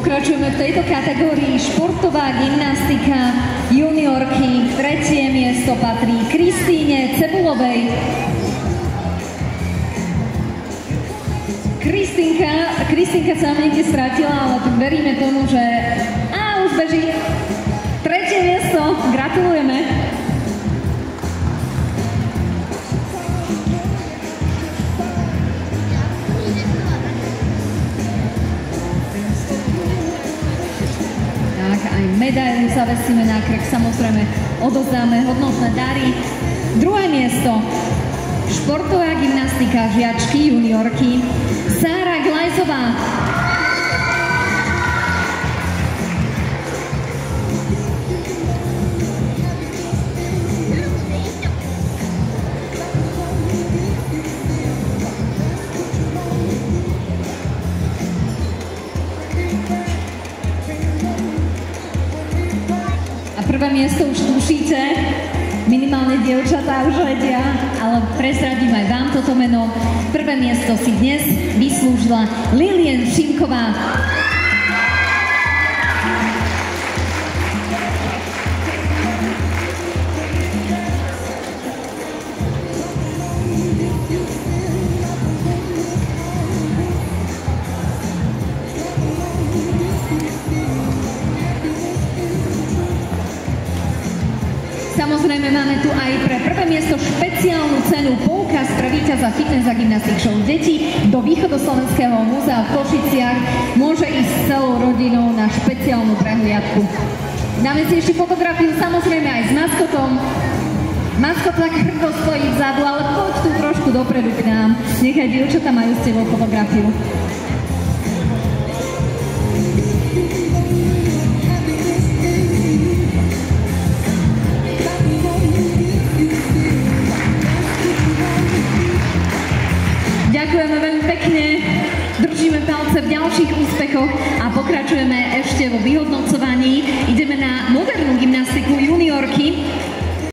Pokračujeme v tejto kategórii športová gymnastika juniorky. Tretie miesto patrí Kristíne Cebulovej. Kristínka sa nám niekde stratila, ale tak veríme tomu, že už beží. Tretie miesto, gratulujeme. Tak, aj medailu zavesíme na krk, samozrejme odovzdáme hodnotné dary. Druhé miesto, športová gymnastika žiačky juniorky Sára Glajzová. Prvé miesto už tušíte, minimálne dievčatá už vedia, ale prezradím aj vám toto meno. Prvé miesto si dnes vyslúžila Lilien Šimková. Samozrejme máme tu aj pre prvé miesto špeciálnu cenu poukaz pre víťaza Fitness a Gymnastic Show detí do Východoslovenského múzea v Košiciach. Môže ísť s celou rodinou na špeciálnu prehliadku. Dáme si ešte fotografiu samozrejme aj s maskotom. Maskot tak hrdo stojí vzadu, ale poď tu trošku dopredu k nám. Nechaj dievčatá majú s tebou fotografiu. Ďakujeme veľmi pekne, držíme palce v ďalších úspechoch a pokračujeme ešte vo vyhodnocovaní. Ideme na modernú gymnastiku juniorky.